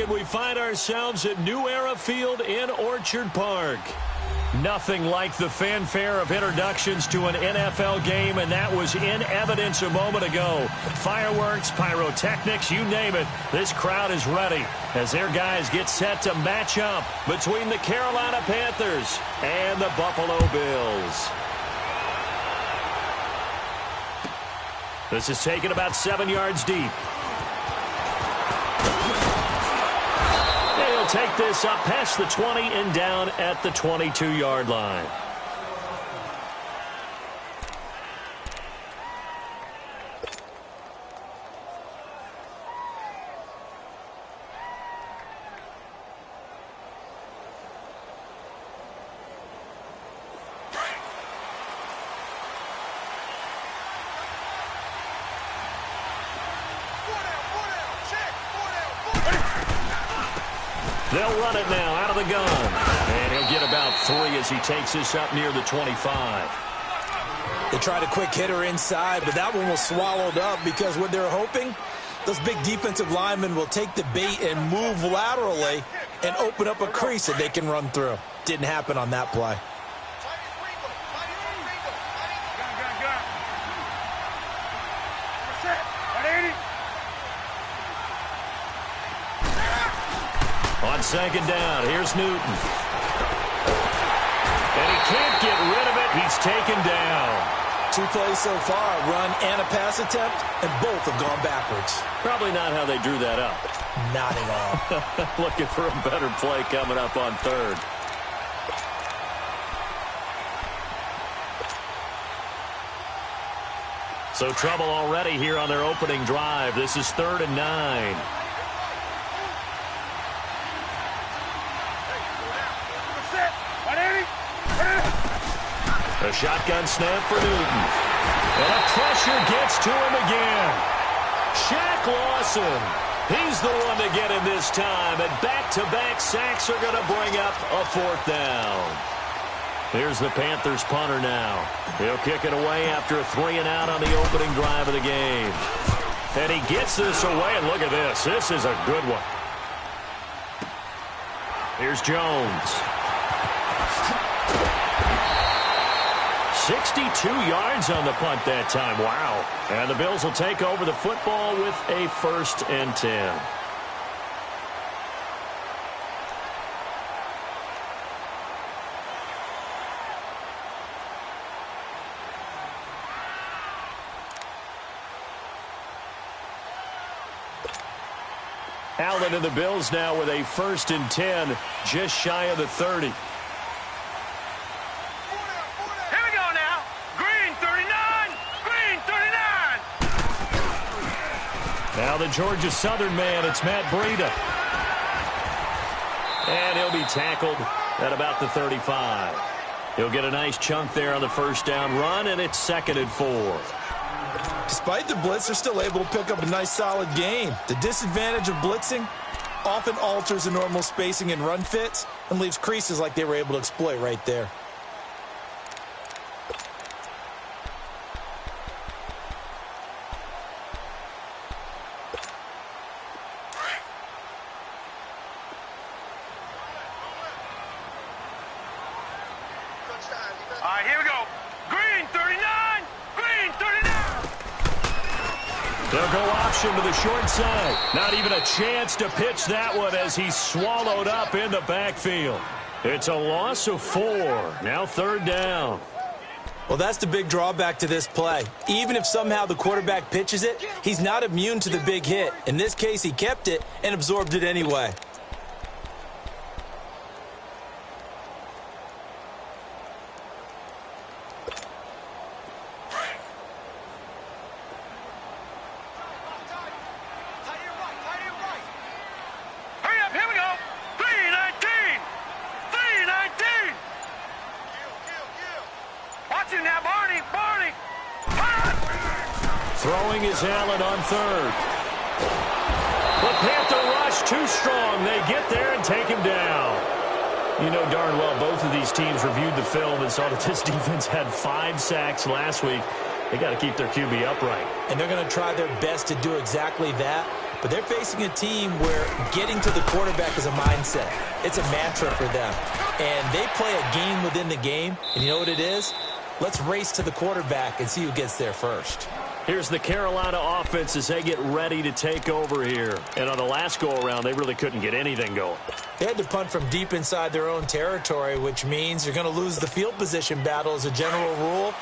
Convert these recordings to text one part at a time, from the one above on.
and we find ourselves at New Era Field in Orchard Park. Nothing like the fanfare of introductions to an NFL game, and that was in evidence a moment ago. Fireworks, pyrotechnics, you name it. This crowd is ready as their guys get set to match up between the Carolina Panthers and the Buffalo Bills. This is taken about 7 yards deep. He'll take this up past the 20 and down at the 22-yard line. They'll run it now out of the gun. And he'll get about 3 as he takes this up near the 25. They tried a quick hitter inside, but that one was swallowed up because what they're hoping, those big defensive linemen will take the bait and move laterally and open up a crease that they can run through. Didn't happen on that play. On second down, here's Newton. And he can't get rid of it. He's taken down. 2 plays so far, a run and a pass attempt, and both have gone backwards. Probably not how they drew that up. Not at all. Looking for a better play coming up on third. So trouble already here on their opening drive. This is 3rd and 9. A shotgun snap for Newton. And a pressure gets to him again. Shaq Lawson. He's the one to get him this time. And back-to-back sacks are going to bring up a 4th down. Here's the Panthers punter now. He'll kick it away after a 3-and-out on the opening drive of the game. And he gets this away, and look at this. This is a good one. Here's Jones. 62 yards on the punt that time. Wow. And the Bills will take over the football with a 1st and 10. Allen and the Bills now with a 1st and 10, just shy of the 30. Now the Georgia Southern man, it's Matt Breida. And he'll be tackled at about the 35. He'll get a nice chunk there on the 1st down run, and it's 2nd and 4. Despite the blitz, they're still able to pick up a nice solid gain. The disadvantage of blitzing often alters the normal spacing and run fits and leaves creases like they were able to exploit right there. All right, here we go. Green 39. Green 39. They'll go option to the short side. Not even a chance to pitch that one as he's swallowed up in the backfield. It's a loss of 4. Now 3rd down. Well, that's the big drawback to this play. Even if somehow the quarterback pitches it, he's not immune to the big hit. In this case, he kept it and absorbed it anyway. Throwing is Allen on 3rd. The Panther rush too strong. They get there and take him down. You know darn well both of these teams reviewed the film and saw that this defense had 5 sacks last week. They got to keep their QB upright. And they're going to try their best to do exactly that. but they're facing a team where getting to the quarterback is a mindset. It's a mantra for them. And they play a game within the game, and you know what it is? Let's race to the quarterback and see who gets there first. Here's the Carolina offense as they get ready to take over here. And on the last go-around, they really couldn't get anything going. They had to punt from deep inside their own territory, which means you're going to lose the field position battle as a general rule.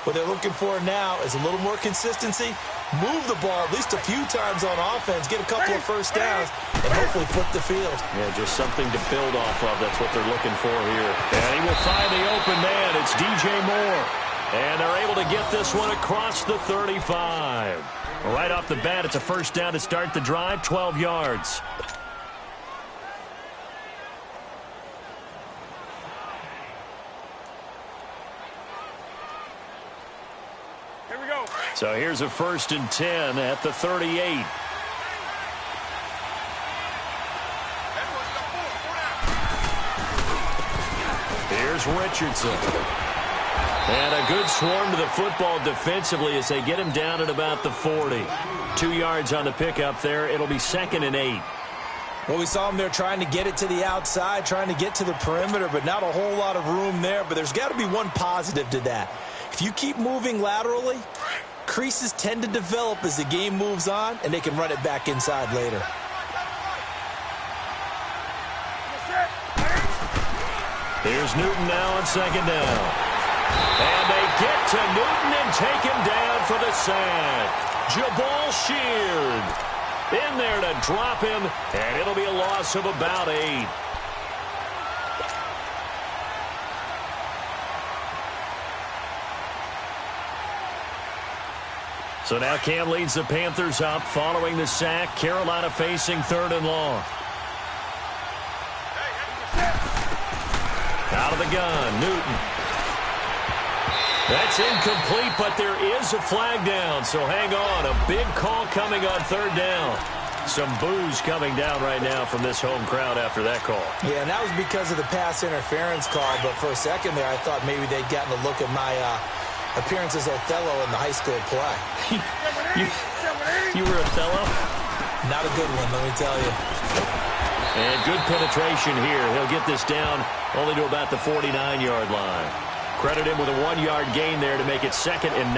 What they're looking for now is a little more consistency, move the ball at least a few times on offense, get a couple of first downs, and hopefully flip the field. Yeah, just something to build off of. That's what they're looking for here. And he will find the open man. It's DJ Moore. And they're able to get this one across the 35. Right off the bat, it's a first down to start the drive, 12 yards. Here we go. So here's a 1st and 10 at the 38. Here's Richardson. And a good swarm to the football defensively as they get him down at about the 40. 2 yards on the pickup there. It'll be 2nd and 8. Well, we saw him there trying to get it to the outside, trying to get to the perimeter, but not a whole lot of room there. But there's got to be one positive to that. If you keep moving laterally, creases tend to develop as the game moves on, and they can run it back inside later. Here's Newton now on 2nd down. And they get to Newton and take him down for the sack. Jabal Sheard in there to drop him, and it'll be a loss of about 8. So now Cam leads the Panthers up following the sack. Carolina facing 3rd and long. Out of the gun, Newton. That's incomplete, but there is a flag down, so hang on. A big call coming on 3rd down. Some boos coming down right now from this home crowd after that call. Yeah, and that was because of the pass interference call, but for a second there I thought maybe they'd gotten a look at my appearance as Othello in the high school play. You were Othello? Not a good one, let me tell you. And good penetration here. He'll get this down only to about the 49-yard line. Credit him with a 1-yard gain there to make it 2nd and 9.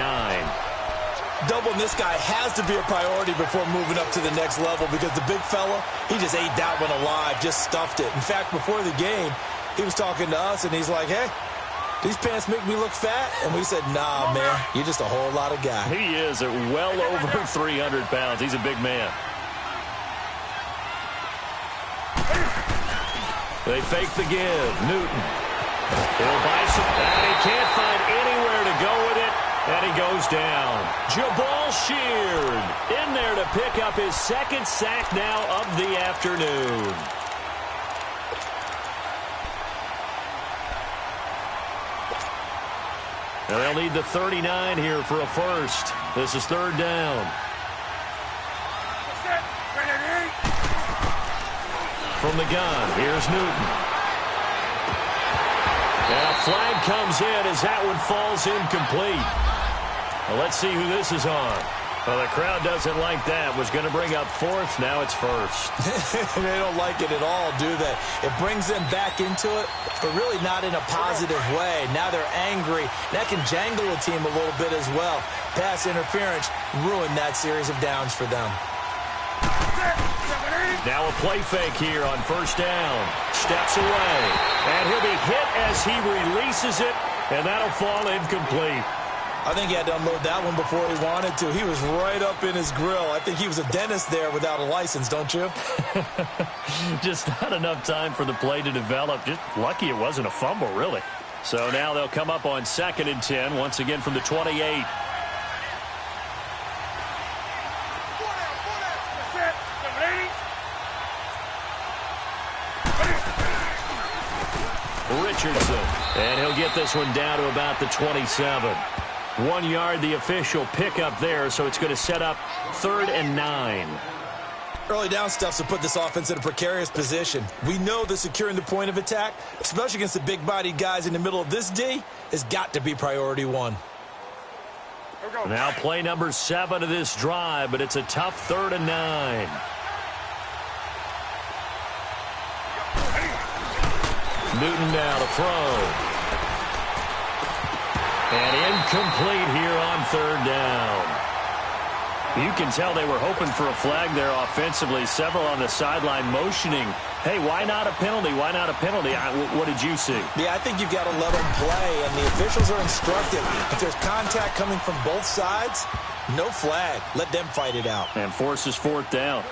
Doubling this guy has to be a priority before moving up to the next level because the big fella, he just ate that one alive, just stuffed it. In fact, before the game, he was talking to us, and he's like, hey, these pants make me look fat? And we said, nah, man, you're just a whole lot of guy. He is at well over 300 pounds. He's a big man. They fake the give. Newton. He'll buy some, and he can't find anywhere to go with it, and he goes down. Jabal Sheard in there to pick up his 2nd sack now of the afternoon. And they'll need the 39 here for a first. This is 3rd down. From the gun, here's Newton. And a flag comes in as that one falls incomplete. Well, let's see who this is on. Well, the crowd doesn't like that. Was going to bring up 4th. Now it's 1st. They don't like it at all, do they? It brings them back into it, but really not in a positive way. Now they're angry. That can jangle a team a little bit as well. Pass interference ruined that series of downs for them. Now a play fake here on 1st down. Steps away. And he'll be hit as he releases it, and that'll fall incomplete. I think he had to unload that one before he wanted to. He was right up in his grill. I think he was a dentist there without a license, don't you? Just not enough time for the play to develop. Just lucky it wasn't a fumble, really. So now they'll come up on 2nd and 10, once again from the 28. Richardson, and he'll get this one down to about the 27. 1 yard, the official pickup there, so it's going to set up 3rd and 9. Early down stuff to put this offense in a precarious position. We know that securing the point of attack, especially against the big-bodied guys in the middle of this D, has got to be priority 1. Now play number 7 of this drive, but it's a tough 3rd and 9. Newton now to throw. And incomplete here on third down. You can tell they were hoping for a flag there offensively. Several on the sideline motioning, hey, why not a penalty? Why not a penalty? What did you see? Yeah, I think you've got to let them play, and the officials are instructed. If there's contact coming from both sides, no flag. Let them fight it out. And forces fourth down.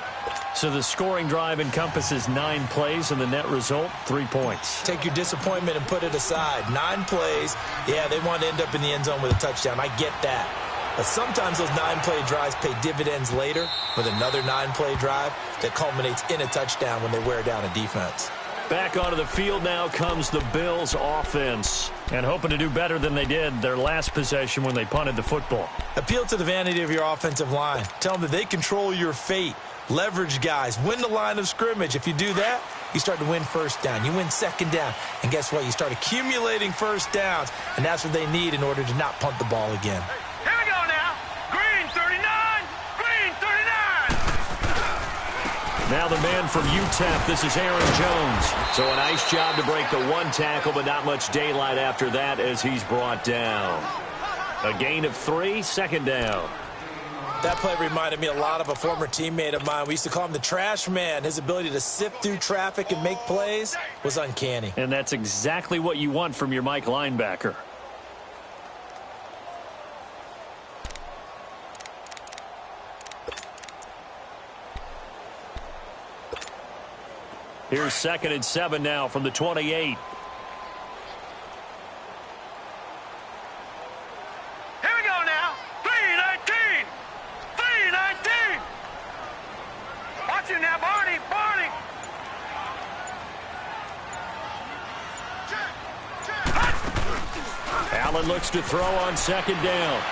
So the scoring drive encompasses 9 plays, and the net result, 3 points. Take your disappointment and put it aside. 9 plays. Yeah, they want to end up in the end zone with a touchdown. I get that. But sometimes those 9-play drives pay dividends later with another 9-play drive that culminates in a touchdown when they wear down a defense. Back onto the field now comes the Bills offense. And hoping to do better than they did their last possession when they punted the football. Appeal to the vanity of your offensive line. Tell them that they control your fate. Leverage guys. Win the line of scrimmage. If you do that, you start to win first down. You win second down. And guess what? You start accumulating first downs. And that's what they need in order to not punt the ball again. Here we go now. Green 39. Green 39. Now the man from UTEP, this is Aaron Jones. So a nice job to break the 1 tackle, but not much daylight after that as he's brought down. A gain of 3, second down. That play reminded me a lot of a former teammate of mine. We used to call him the trash man. His ability to sift through traffic and make plays was uncanny. And that's exactly what you want from your Mike linebacker. Here's 2nd and 7 now from the 28. Here we go now. 3-19. 3-19. Watch it now, Barney. Barney. Allen looks to throw on 2nd down.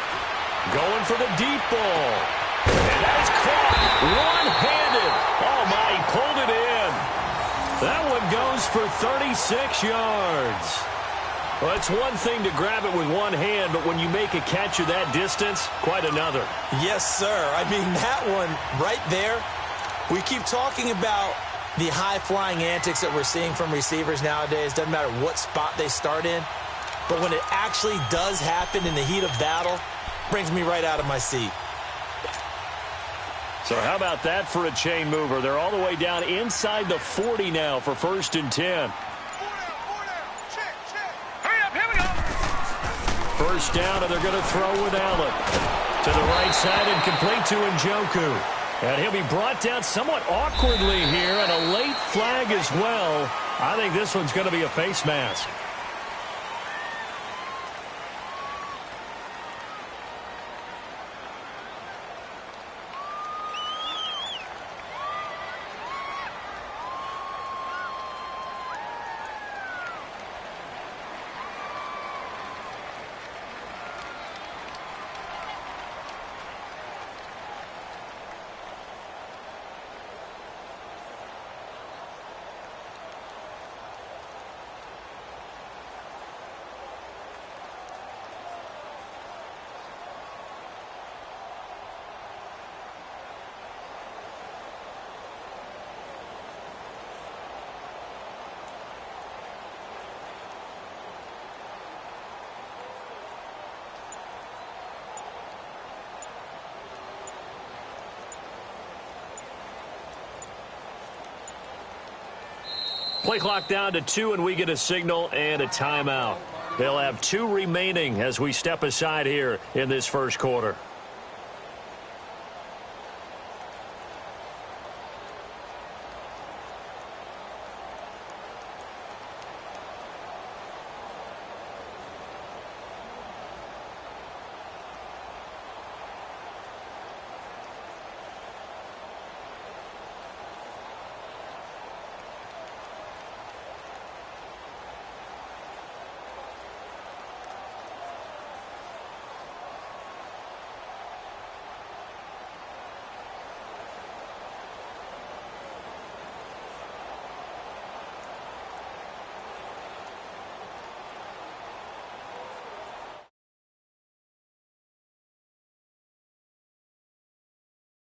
Going for the deep ball. And that's caught one-handed. Oh, my, he pulled it in. That one goes for 36 yards. Well, it's one thing to grab it with one hand, but when you make a catch of that distance, quite another. Yes, sir. I mean, that one right there, we keep talking about the high-flying antics that we're seeing from receivers nowadays. Doesn't matter what spot they start in. But when it actually does happen in the heat of battle, brings me right out of my seat. So how about that for a chain mover? They're all the way down inside the 40 now for 1st and 10. Hurry up, here we go. First down, and they're going to throw with Allen. To the right side and complete to Njoku. And he'll be brought down somewhat awkwardly here, and a late flag as well. I think this one's going to be a face mask. Play clock down to 2, and we get a signal and a timeout. They'll have 2 remaining as we step aside here in this first quarter.